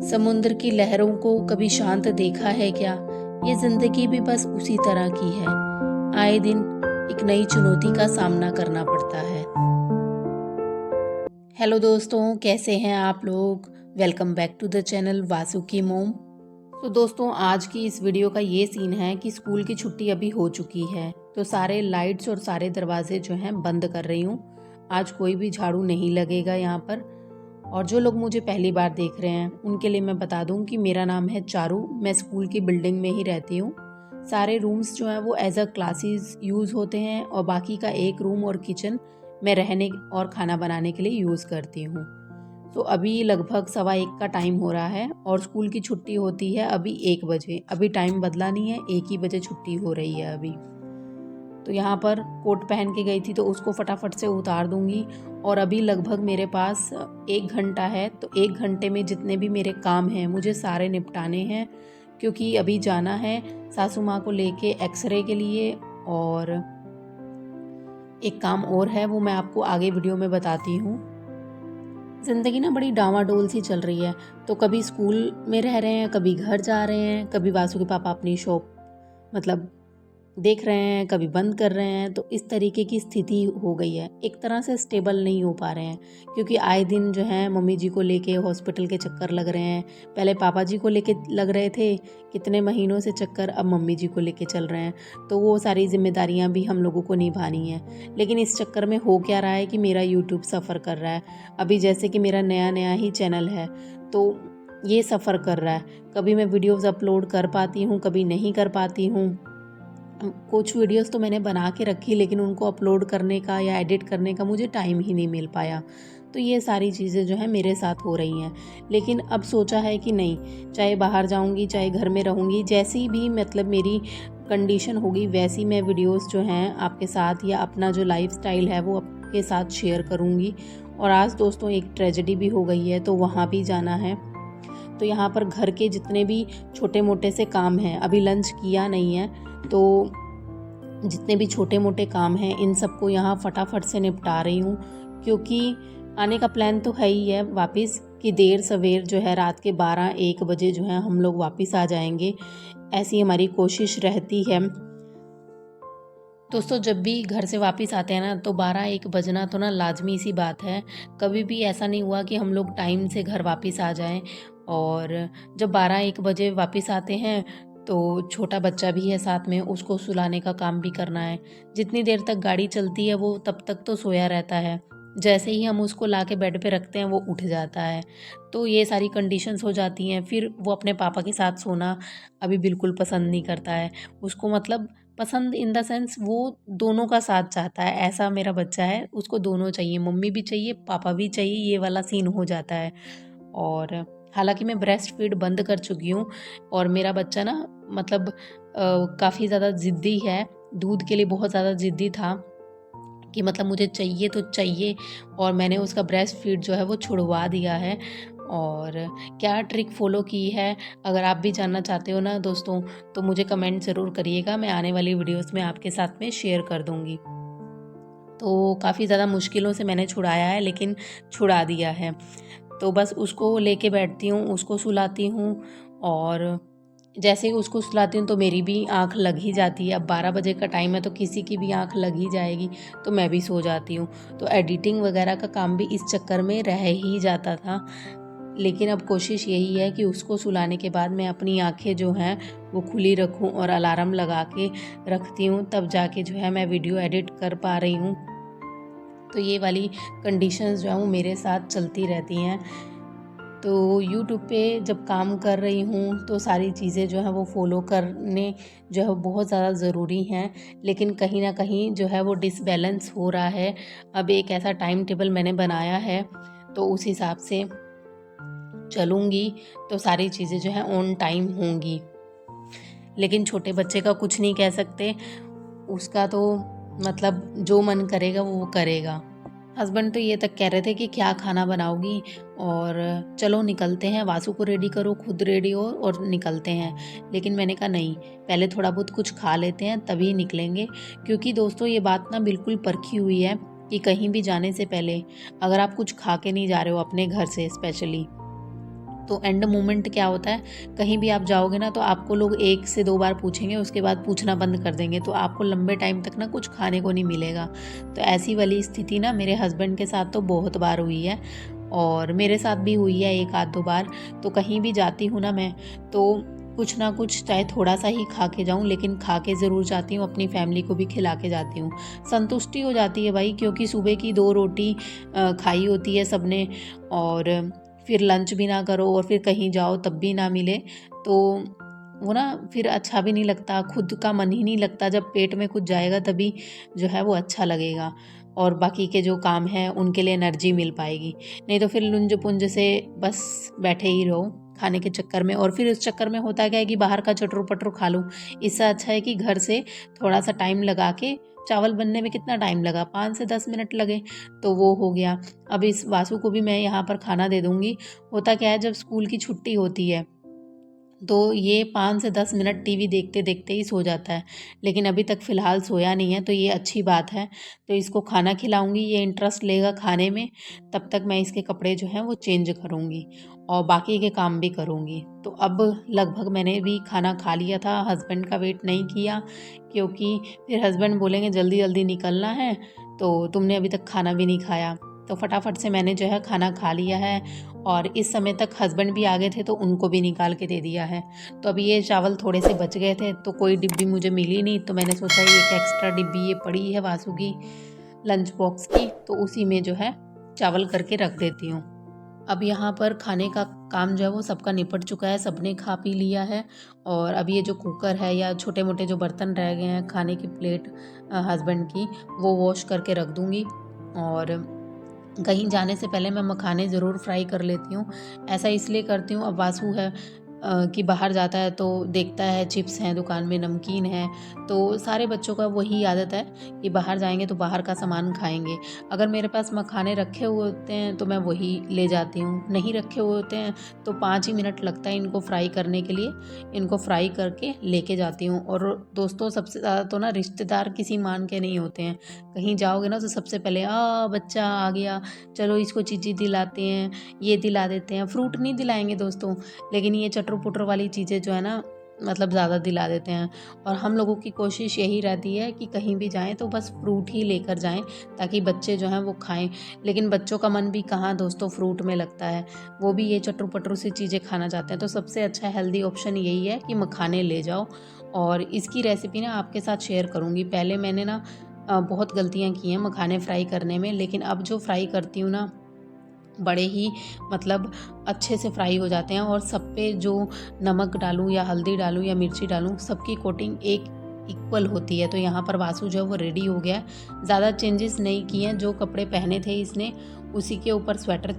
समुद्र की लहरों को कभी शांत देखा है क्या? ये जिंदगी भी बस उसी तरह की है। आए दिन एक नई चुनौती का सामना करना पड़ता है। हेलो दोस्तों, कैसे हैं आप लोग? Welcome back to the channel Vasu की मोम। तो दोस्तों, आज की इस वीडियो का ये सीन है कि स्कूल की छुट्टी अभी हो चुकी है, तो सारे लाइट्स और सारे दरवाजे जो हैं बंद कर रही हूँ। आज कोई भी झाड़ू नहीं लगेगा यहाँ पर। और जो लोग मुझे पहली बार देख रहे हैं उनके लिए मैं बता दूं कि मेरा नाम है चारू। मैं स्कूल की बिल्डिंग में ही रहती हूँ। सारे रूम्स जो हैं वो एज अ क्लासेस यूज़ होते हैं और बाकी का एक रूम और किचन मैं रहने और खाना बनाने के लिए यूज़ करती हूँ। तो अभी लगभग 1:15 का टाइम हो रहा है और स्कूल की छुट्टी होती है अभी 1 बजे। अभी टाइम बदला नहीं है, 1 ही बजे छुट्टी हो रही है अभी। तो यहाँ पर कोट पहन के गई थी तो उसको फटाफट से उतार दूंगी। और अभी लगभग मेरे पास 1 घंटा है, तो 1 घंटे में जितने भी मेरे काम हैं मुझे सारे निपटाने हैं, क्योंकि अभी जाना है सासू माँ को लेके एक्सरे के लिए। और एक काम और है, वो मैं आपको आगे वीडियो में बताती हूँ। ज़िंदगी ना बड़ी डामाडोल सी चल रही है। तो कभी स्कूल में रह रहे हैं, कभी घर जा रहे हैं, कभी वासु के पापा अपनी शॉप मतलब देख रहे हैं, कभी बंद कर रहे हैं। तो इस तरीके की स्थिति हो गई है, एक तरह से स्टेबल नहीं हो पा रहे हैं, क्योंकि आए दिन जो है मम्मी जी को लेके हॉस्पिटल के चक्कर लग रहे हैं। पहले पापा जी को लेके लग रहे थे कितने महीनों से चक्कर, अब मम्मी जी को लेके चल रहे हैं। तो वो सारी जिम्मेदारियां भी हम लोगों को निभानी है। लेकिन इस चक्कर में हो क्या रहा है कि मेरा यूट्यूब सफ़र कर रहा है। अभी जैसे कि मेरा नया नया ही चैनल है, तो ये सफ़र कर रहा है। कभी मैं वीडियोज़ अपलोड कर पाती हूँ, कभी नहीं कर पाती हूँ। कुछ वीडियोस तो मैंने बना के रखी, लेकिन उनको अपलोड करने का या एडिट करने का मुझे टाइम ही नहीं मिल पाया। तो ये सारी चीज़ें जो है मेरे साथ हो रही हैं। लेकिन अब सोचा है कि नहीं, चाहे बाहर जाऊंगी चाहे घर में रहूंगी, जैसी भी मतलब मेरी कंडीशन होगी वैसी मैं वीडियोस जो हैं आपके साथ या अपना जो लाइफस्टाइल है वो आपके साथ शेयर करूंगी। और आज दोस्तों एक ट्रेजेडी भी हो गई है, तो वहाँ भी जाना है। तो यहाँ पर घर के जितने भी छोटे मोटे से काम हैं, अभी लंच किया नहीं है, तो जितने भी छोटे मोटे काम हैं इन सबको यहाँ फटाफट से निपटा रही हूँ। क्योंकि आने का प्लान तो है ही है वापस, कि देर सवेर जो है रात के 12-1 बजे जो है हम लोग वापस आ जाएंगे, ऐसी हमारी कोशिश रहती है। दोस्तों, जब भी घर से वापस आते हैं ना, तो 12-1 बजना तो ना लाजमी सी बात है। कभी भी ऐसा नहीं हुआ कि हम लोग टाइम से घर वापस आ जाएं। और जब 12-1 बजे वापस आते हैं तो छोटा बच्चा भी है साथ में, उसको सुलाने का काम भी करना है। जितनी देर तक गाड़ी चलती है वो तब तक तो सोया रहता है, जैसे ही हम उसको ला के बेड पे रखते हैं वो उठ जाता है। तो ये सारी कंडीशंस हो जाती हैं। फिर वो अपने पापा के साथ सोना अभी बिल्कुल पसंद नहीं करता है। उसको मतलब पसंद इन द सेंस वो दोनों का साथ चाहता है। ऐसा मेरा बच्चा है, उसको दोनों चाहिए, मम्मी भी चाहिए पापा भी चाहिए, ये वाला सीन हो जाता है। और हालांकि मैं ब्रेस्ट फीड बंद कर चुकी हूँ। और मेरा बच्चा ना मतलब काफ़ी ज़्यादा ज़िद्दी है, दूध के लिए बहुत ज़्यादा ज़िद्दी था, कि मतलब मुझे चाहिए तो चाहिए। और मैंने उसका ब्रेस्ट फीड जो है वो छुड़वा दिया है। और क्या ट्रिक फॉलो की है, अगर आप भी जानना चाहते हो ना दोस्तों, तो मुझे कमेंट ज़रूर करिएगा, मैं आने वाली वीडियोस में आपके साथ में शेयर कर दूँगी। तो काफ़ी ज़्यादा मुश्किलों से मैंने छुड़ाया है, लेकिन छुड़ा दिया है। तो बस उसको लेके बैठती हूँ, उसको सुलाती हूँ। और जैसे ही उसको सुलाती हूँ तो मेरी भी आँख लग ही जाती है। अब 12 बजे का टाइम है तो किसी की भी आँख लग ही जाएगी, तो मैं भी सो जाती हूँ। तो एडिटिंग वगैरह का काम भी इस चक्कर में रह ही जाता था। लेकिन अब कोशिश यही है कि उसको सुलाने के बाद मैं अपनी आँखें जो हैं वो खुली रखूँ और अलार्म लगा के रखती हूँ, तब जाके जो है मैं वीडियो एडिट कर पा रही हूँ। तो ये वाली कंडीशंस जो हैं वो मेरे साथ चलती रहती हैं। तो यूट्यूब पे जब काम कर रही हूँ तो सारी चीज़ें जो हैं वो फॉलो करने जो है बहुत ज़्यादा ज़रूरी हैं, लेकिन कहीं ना कहीं जो है वो डिसबैलेंस हो रहा है। अब एक ऐसा टाइम टेबल मैंने बनाया है, तो उस हिसाब से चलूँगी तो सारी चीज़ें जो हैं ऑन टाइम होंगी। लेकिन छोटे बच्चे का कुछ नहीं कह सकते, उसका तो मतलब जो मन करेगा वो करेगा। हस्बैंड तो ये तक कह रहे थे कि क्या खाना बनाओगी, और चलो निकलते हैं, वासु को रेडी करो, खुद रेडी हो और निकलते हैं। लेकिन मैंने कहा नहीं, पहले थोड़ा बहुत कुछ खा लेते हैं तभी निकलेंगे। क्योंकि दोस्तों ये बात ना बिल्कुल परखी हुई है कि कहीं भी जाने से पहले अगर आप कुछ खा के नहीं जा रहे हो अपने घर से स्पेशली, तो एंड मोमेंट क्या होता है, कहीं भी आप जाओगे ना तो आपको लोग 1 से 2 बार पूछेंगे, उसके बाद पूछना बंद कर देंगे, तो आपको लंबे टाइम तक ना कुछ खाने को नहीं मिलेगा। तो ऐसी वाली स्थिति ना मेरे हस्बैंड के साथ तो बहुत बार हुई है और मेरे साथ भी हुई है 1 आध 2 बार। तो कहीं भी जाती हूँ ना मैं, तो कुछ ना कुछ चाहे थोड़ा-सा ही खा के जाऊँ, लेकिन खा के ज़रूर जाती हूँ, अपनी फैमिली को भी खिला के जाती हूँ। संतुष्टि हो जाती है भाई, क्योंकि सुबह की 2 रोटी खाई होती है सबने, और फिर लंच भी ना करो और फिर कहीं जाओ तब भी ना मिले, तो वो ना फिर अच्छा भी नहीं लगता, खुद का मन ही नहीं लगता। जब पेट में कुछ जाएगा तभी जो है वो अच्छा लगेगा और बाकी के जो काम हैं उनके लिए एनर्जी मिल पाएगी। नहीं तो फिर लुंज-पुंज से बस बैठे ही रहो खाने के चक्कर में, और फिर उस चक्कर में होता क्या है कि बाहर का चटर-पटर खा लो। इससे अच्छा है कि घर से थोड़ा-सा टाइम लगा के, चावल बनने में कितना टाइम लगा, 5 से 10 मिनट लगे, तो वो हो गया। अब इस वासु को भी मैं यहाँ पर खाना दे दूँगी। होता क्या है, जब स्कूल की छुट्टी होती है तो ये 5 से 10 मिनट टीवी देखते-देखते ही सो जाता है, लेकिन अभी तक फ़िलहाल सोया नहीं है, तो ये अच्छी बात है। तो इसको खाना खिलाऊँगी, ये इंटरेस्ट लेगा खाने में, तब तक मैं इसके कपड़े जो हैं वो चेंज करूँगी और बाकी के काम भी करूँगी। तो अब लगभग मैंने भी खाना खा लिया था, हस्बैंड का वेट नहीं किया, क्योंकि फिर हस्बैंड बोलेंगे जल्दी-जल्दी निकलना है, तो तुमने अभी तक खाना भी नहीं खाया। तो फटाफट से मैंने जो है खाना खा लिया है और इस समय तक हस्बैंड भी आ गए थे तो उनको भी निकाल के दे दिया है। तो अभी ये चावल थोड़े से बच गए थे, तो कोई डिब्बी मुझे मिली नहीं, तो मैंने सोचा ये एक एक्स्ट्रा डिब्बी ये पड़ी है वासु की लंच बॉक्स की, तो उसी में जो है चावल करके रख देती हूँ। अब यहाँ पर खाने का काम जो है वो सबका निपट चुका है, सबने खा पी लिया है और अब ये जो कुकर है या छोटे-मोटे जो बर्तन रह गए हैं, खाने की प्लेट हस्बैंड की, वो वॉश करके रख दूँगी। और कहीं जाने से पहले मैं मखाने ज़रूर फ्राई कर लेती हूँ। ऐसा इसलिए करती हूँ, अब वासु है कि बाहर जाता है तो देखता है चिप्स हैं दुकान में, नमकीन है, तो सारे बच्चों का वही आदत है कि बाहर जाएँगे तो बाहर का सामान खाएँगे। अगर मेरे पास मखाने रखे हुए होते हैं तो मैं वही ले जाती हूँ, नहीं रखे हुए होते हैं तो 5 ही मिनट लगता है इनको फ्राई करने के लिए, इनको फ्राई करके लेके जाती हूँ। और दोस्तों सबसे ज़्यादा तो ना रिश्तेदार किसी मान के नहीं होते हैं। कहीं जाओगे ना तो सबसे पहले बच्चा आ गया, चलो इसको चीज़ी दिलाते हैं, ये दिला देते हैं। फ्रूट नहीं दिलाएँगे दोस्तों, लेकिन ये चटर-पुटर वाली चीज़ें जो है ना मतलब ज़्यादा दिला देते हैं। और हम लोगों की कोशिश यही रहती है कि कहीं भी जाएँ तो बस फ्रूट ही लेकर जाएँ, ताकि बच्चे जो हैं वो खाएँ। लेकिन बच्चों का मन भी कहाँ दोस्तों फ्रूट में लगता है, वो भी ये चटर-पटर सी चीज़ें खाना चाहते हैं। तो सबसे अच्छा हेल्दी ऑप्शन यही है कि मखाने ले जाओ, और इसकी रेसिपी ना आपके साथ शेयर करूँगी। पहले मैंने ना बहुत गलतियाँ की हैं मखाने फ्राई करने में, लेकिन अब जो फ्राई करती हूँ ना, बड़े ही मतलब अच्छे से फ्राई हो जाते हैं, और सब पे जो नमक डालूँ या हल्दी डालूँ या मिर्ची डालूँ, सबकी कोटिंग एक इक्वल होती है। तो यहाँ पर वासु जो है वो रेडी हो गया है। ज़्यादा चेंजेस नहीं किए हैं, जो कपड़े पहने थे इसने उसी के ऊपर स्वेटर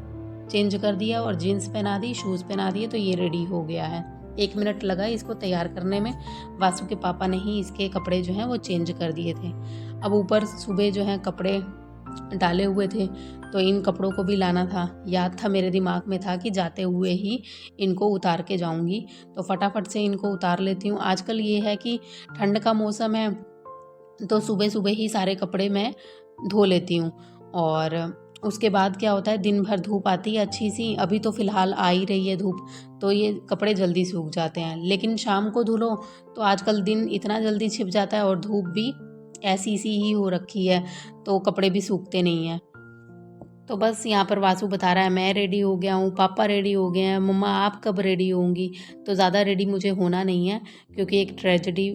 चेंज कर दिया और जीन्स पहना दी, शूज़ पहना दिए, तो ये रेडी हो गया है। 1 मिनट लगा इसको तैयार करने में, वासु के पापा ने ही इसके कपड़े जो हैं वो चेंज कर दिए थे। अब ऊपर सुबह जो हैं कपड़े डाले हुए थे, तो इन कपड़ों को भी लाना था। याद था, मेरे दिमाग में था कि जाते हुए ही इनको उतार के जाऊँगी, तो फटाफट से इनको उतार लेती हूँ। आजकल ये है कि ठंड का मौसम है, तो सुबह-सुबह ही सारे कपड़े मैं धो लेती हूँ, और उसके बाद क्या होता है, दिन भर धूप आती है अच्छी-सी, अभी तो फ़िलहाल आ ही रही है धूप, तो ये कपड़े जल्दी सूख जाते हैं। लेकिन शाम को धुलो तो आजकल दिन इतना जल्दी छिप जाता है और धूप भी ऐसी-सी ही हो रखी है, तो कपड़े भी सूखते नहीं हैं। तो बस यहाँ पर वासु बता रहा है मैं रेडी हो गया हूँ, पापा रेडी हो गए हैं, मम्मा आप कब रेडी होंगी? तो ज़्यादा रेडी मुझे होना नहीं है, क्योंकि एक ट्रेजेडी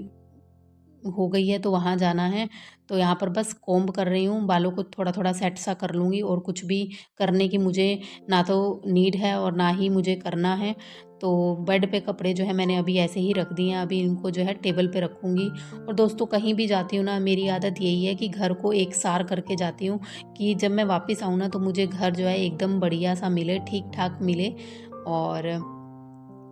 हो गई है तो वहाँ जाना है। तो यहाँ पर बस कोम्ब कर रही हूँ, बालों को थोड़ा-थोड़ा सेट सा कर लूँगी, और कुछ भी करने की मुझे ना तो नीड है और ना ही मुझे करना है। तो बेड पे कपड़े जो है मैंने अभी ऐसे ही रख दिए हैं, अभी इनको जो है टेबल पे रखूँगी। और दोस्तों कहीं भी जाती हूँ ना, मेरी आदत यही है कि घर को एकसार करके जाती हूँ, कि जब मैं वापस आऊँ ना तो मुझे घर जो है एकदम बढ़िया-सा मिले, ठीक-ठाक मिले।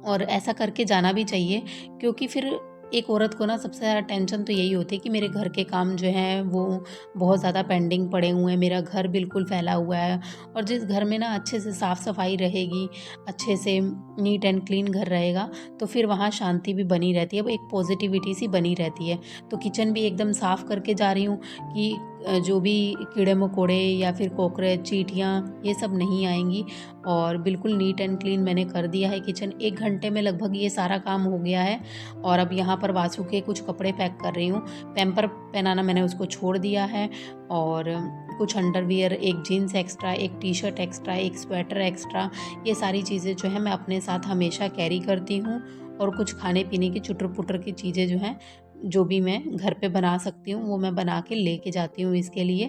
और ऐसा करके जाना भी चाहिए, क्योंकि फिर एक औरत को ना सबसे ज़्यादा टेंशन तो यही होती है कि मेरे घर के काम जो हैं वो बहुत ज़्यादा पेंडिंग पड़े हुए हैं, मेरा घर बिल्कुल फैला हुआ है। और जिस घर में ना अच्छे से साफ़-सफ़ाई रहेगी, अच्छे से नीट एंड क्लीन घर रहेगा, तो फिर वहाँ शांति भी बनी रहती है, वो एक पॉजिटिविटी सी बनी रहती है। तो किचन भी एकदम साफ़ करके जा रही हूँ कि जो भी कीड़े मकोड़े या फिर कॉकरोच, चींटियाँ, ये सब नहीं आएंगी। और बिल्कुल नीट एंड क्लीन मैंने कर दिया है किचन। 1 घंटे में लगभग ये सारा काम हो गया है। और अब यहाँ पर वासु के कुछ कपड़े पैक कर रही हूँ। पैम्पर पहनाना मैंने उसको छोड़ दिया है, और कुछ अंडरवियर, एक जीन्स एक्स्ट्रा, एक टी शर्ट एक्स्ट्रा, एक स्वेटर एक्स्ट्रा, ये सारी चीज़ें जो है मैं अपने साथ हमेशा कैरी करती हूँ। और कुछ खाने पीने की चुटर पुटर की चीज़ें जो हैं, जो भी मैं घर पे बना सकती हूँ, वो मैं बना के लेके जाती हूँ इसके लिए।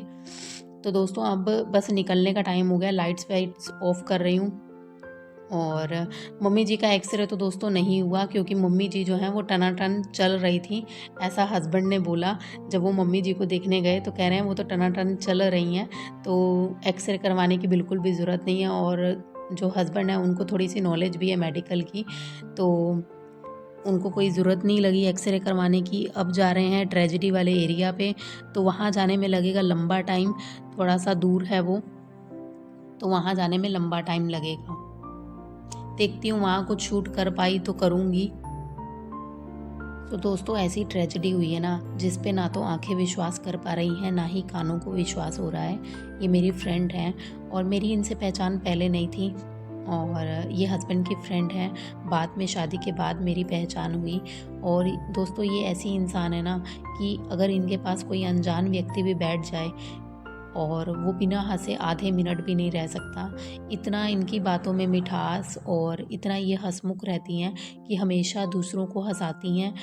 तो दोस्तों अब बस निकलने का टाइम हो गया। लाइट्स वाइट्स ऑफ कर रही हूँ। और मम्मी जी का एक्सरे तो दोस्तों नहीं हुआ, क्योंकि मम्मी जी जो हैं वो टनाटन चल रही थी, ऐसा हस्बैंड ने बोला। जब वो मम्मी जी को देखने गए तो कह रहे हैं वो तो टनाटन चल रही हैं, तो एक्सरे करवाने की बिल्कुल भी ज़रूरत नहीं है। और जो हस्बैंड है उनको थोड़ी सी नॉलेज भी है मेडिकल की, तो उनको कोई ज़रूरत नहीं लगी एक्सरे करवाने की। अब जा रहे हैं ट्रेजेडी वाले एरिया पे, तो वहाँ जाने में लगेगा लंबा टाइम, थोड़ा सा दूर है वो, तो वहाँ जाने में लंबा टाइम लगेगा। देखती हूँ वहाँ कुछ शूट कर पाई तो करूँगी। तो दोस्तों ऐसी ट्रेजेडी हुई है ना, जिस पे ना तो आंखें विश्वास कर पा रही हैं, ना ही कानों को विश्वास हो रहा है। ये मेरी फ्रेंड हैं, और मेरी इनसे पहचान पहले नहीं थी, और ये हस्बैंड की फ्रेंड हैं। बाद में शादी के बाद मेरी पहचान हुई। और दोस्तों ये ऐसी इंसान है ना कि अगर इनके पास कोई अनजान व्यक्ति भी बैठ जाए और वो बिना हंसे आधे मिनट भी नहीं रह सकता। इतना इनकी बातों में मिठास, और इतना ये हंसमुख रहती हैं कि हमेशा दूसरों को हंसाती हैं।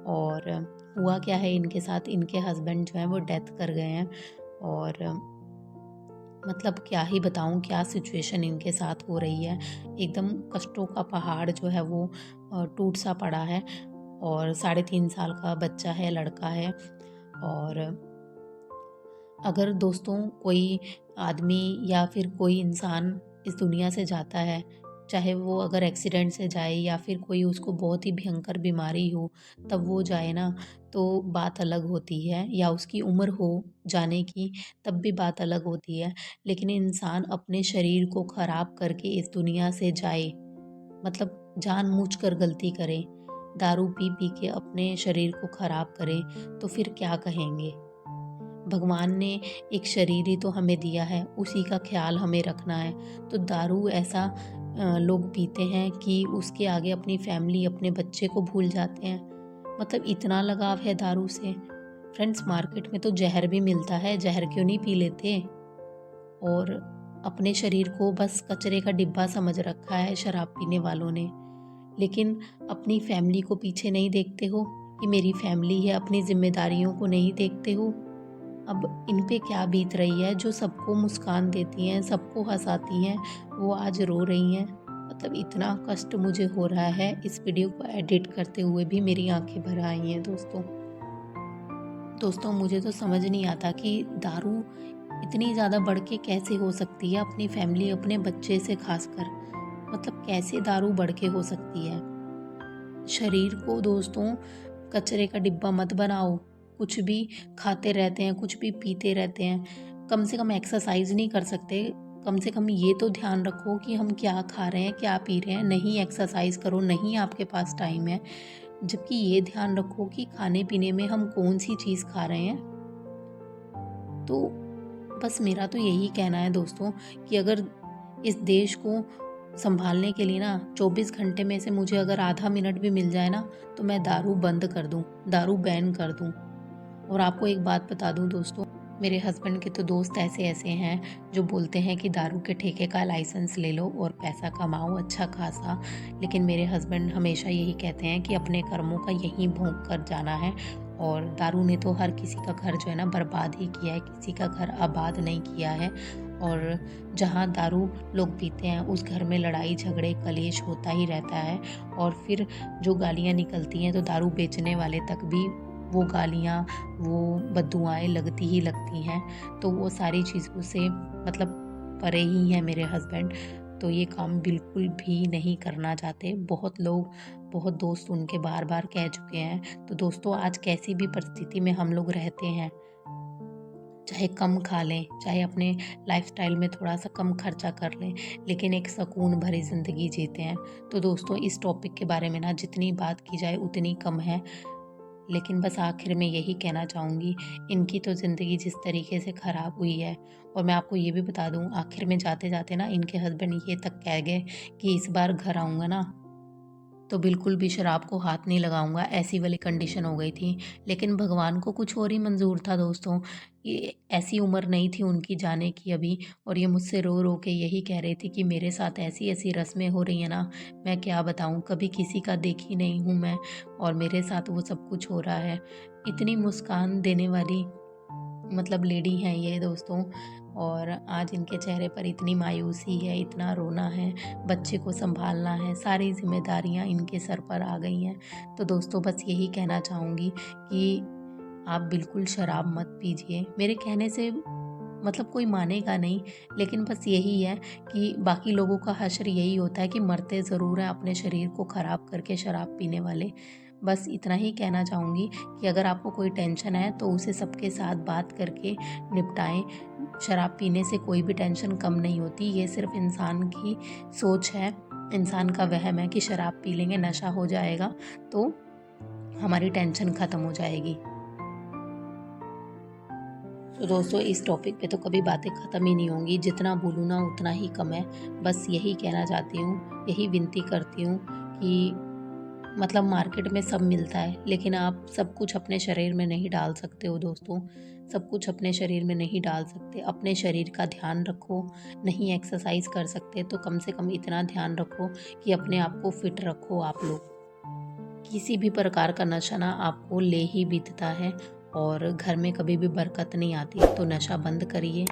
और हुआ क्या है इनके साथ, इनके हस्बैंड जो हैं वो डेथ कर गए हैं। और मतलब क्या ही बताऊं क्या सिचुएशन इनके साथ हो रही है। एकदम कष्टों का पहाड़ जो है वो टूट सा पड़ा है। और 3.5 साल का बच्चा है, लड़का है। और अगर दोस्तों कोई आदमी या फिर कोई इंसान इस दुनिया से जाता है, चाहे वो अगर एक्सीडेंट से जाए या फिर कोई उसको बहुत ही भयंकर बीमारी हो तब वो जाए ना, तो बात अलग होती है। या उसकी उम्र हो जाने की, तब भी बात अलग होती है। लेकिन इंसान अपने शरीर को ख़राब करके इस दुनिया से जाए, मतलब जानबूझकर गलती करे, दारू पी पी के अपने शरीर को ख़राब करे, तो फिर क्या कहेंगे। भगवान ने एक शरीर ही तो हमें दिया है, उसी का ख्याल हमें रखना है। तो दारू ऐसा लोग पीते हैं कि उसके आगे अपनी फैमिली, अपने बच्चे को भूल जाते हैं। मतलब इतना लगाव है दारू से। फ्रेंड्स मार्केट में तो जहर भी मिलता है, जहर क्यों नहीं पी लेते। और अपने शरीर को बस कचरे का डिब्बा समझ रखा है शराब पीने वालों ने। लेकिन अपनी फैमिली को पीछे नहीं देखते हो कि मेरी फैमिली है, अपनी जिम्मेदारियों को नहीं देखते हो। अब इन पे क्या बीत रही है, जो सबको मुस्कान देती हैं, सबको हँसाती हैं, वो आज रो रही हैं। मतलब इतना कष्ट मुझे हो रहा है, इस वीडियो को एडिट करते हुए भी मेरी आंखें भर आई हैं दोस्तों। दोस्तों मुझे तो समझ नहीं आता कि दारू इतनी ज़्यादा बढ़ के कैसे हो सकती है अपनी फैमिली, अपने बच्चे से खासकर। मतलब कैसे दारू बढ़ के हो सकती है। शरीर को दोस्तों कचरे का डिब्बा मत बनाओ। कुछ भी खाते रहते हैं, कुछ भी पीते रहते हैं। कम से कम एक्सरसाइज नहीं कर सकते, कम से कम ये तो ध्यान रखो कि हम क्या खा रहे हैं, क्या पी रहे हैं। नहीं एक्सरसाइज करो, नहीं आपके पास टाइम है, जबकि ये ध्यान रखो कि खाने पीने में हम कौन सी चीज़ खा रहे हैं। तो बस मेरा तो यही कहना है दोस्तों कि अगर इस देश को संभालने के लिए ना 24 घंटे में से मुझे अगर आधा मिनट भी मिल जाए ना, तो मैं दारू बंद कर दूं, दारू बैन कर दूं। और आपको एक बात बता दूं दोस्तों, मेरे हस्बैंड के तो दोस्त ऐसे ऐसे हैं जो बोलते हैं कि दारू के ठेके का लाइसेंस ले लो और पैसा कमाओ अच्छा खासा। लेकिन मेरे हस्बैंड हमेशा यही कहते हैं कि अपने कर्मों का यहीं भोग कर जाना है। और दारू ने तो हर किसी का घर जो है ना बर्बाद ही किया है, किसी का घर आबाद नहीं किया है। और जहाँ दारू लोग पीते हैं उस घर में लड़ाई झगड़े कलेश होता ही रहता है। और फिर जो गालियाँ निकलती हैं तो दारू बेचने वाले तक भी वो गालियाँ, वो बददुआएँ लगती ही लगती हैं। तो वो सारी चीज़ों से मतलब परे ही हैं मेरे हस्बैंड। तो ये काम बिल्कुल भी नहीं करना चाहते। बहुत लोग, बहुत दोस्त उनके बार बार कह चुके हैं। तो दोस्तों आज कैसी भी परिस्थिति में हम लोग रहते हैं, चाहे कम खा लें, चाहे अपने लाइफस्टाइल में थोड़ा सा कम खर्चा कर लें, लेकिन एक सुकून भरी ज़िंदगी जीते हैं। तो दोस्तों इस टॉपिक के बारे में ना जितनी बात की जाए उतनी कम है। लेकिन बस आखिर में यही कहना चाहूँगी, इनकी तो ज़िंदगी जिस तरीके से ख़राब हुई है। और मैं आपको ये भी बता दूँ, आखिर में जाते-जाते ना इनके हस्बैंड ये तक कह गए कि इस बार घर आऊँगा ना तो बिल्कुल भी शराब को हाथ नहीं लगाऊंगा, ऐसी वाली कंडीशन हो गई थी। लेकिन भगवान को कुछ और ही मंजूर था दोस्तों। ये ऐसी उम्र नहीं थी उनकी जाने की अभी, और ये मुझसे रो रो के यही कह रहे थे कि मेरे साथ ऐसी ऐसी रस्में हो रही हैं ना, मैं क्या बताऊं, कभी किसी का देखी नहीं हूं मैं, और मेरे साथ वो सब कुछ हो रहा है। इतनी मुस्कान देने वाली मतलब लेडी हैं ये दोस्तों, और आज इनके चेहरे पर इतनी मायूसी है, इतना रोना है, बच्चे को संभालना है, सारी जिम्मेदारियां इनके सर पर आ गई हैं। तो दोस्तों बस यही कहना चाहूँगी कि आप बिल्कुल शराब मत पीजिए। मेरे कहने से मतलब कोई मानेगा नहीं, लेकिन बस यही है कि बाकी लोगों का हश्र यही होता है कि मरते ज़रूर हैं अपने शरीर को ख़राब करके शराब पीने वाले। बस इतना ही कहना चाहूँगी कि अगर आपको कोई टेंशन है तो उसे सबके साथ बात करके निपटाएं। शराब पीने से कोई भी टेंशन कम नहीं होती, ये सिर्फ इंसान की सोच है, इंसान का वहम है कि शराब पी लेंगे नशा हो जाएगा तो हमारी टेंशन ख़त्म हो जाएगी। तो दोस्तों इस टॉपिक पे तो कभी बातें ख़त्म ही नहीं होंगी, जितना बोलूँ ना उतना ही कम है। बस यही कहना चाहती हूँ, यही विनती करती हूँ कि मतलब मार्केट में सब मिलता है, लेकिन आप सब कुछ अपने शरीर में नहीं डाल सकते हो दोस्तों। सब कुछ अपने शरीर में नहीं डाल सकते। अपने शरीर का ध्यान रखो। नहीं एक्सरसाइज कर सकते तो कम से कम इतना ध्यान रखो कि अपने आप को फिट रखो आप लोग। किसी भी प्रकार का नशा ना आपको ले ही बीतता है, और घर में कभी भी बरकत नहीं आती। तो नशा बंद करिए।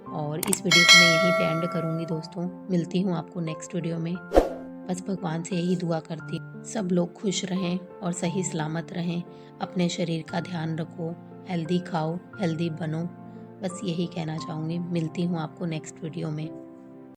और इस वीडियो को मैं यहीं पे एंड करूँगी दोस्तों। मिलती हूँ आपको नेक्स्ट वीडियो में। बस भगवान से यही दुआ करती हूँ, सब लोग खुश रहें और सही सलामत रहें। अपने शरीर का ध्यान रखो, हेल्दी खाओ, हेल्दी बनो। बस यही कहना चाहूँगी। मिलती हूँ आपको नेक्स्ट वीडियो में।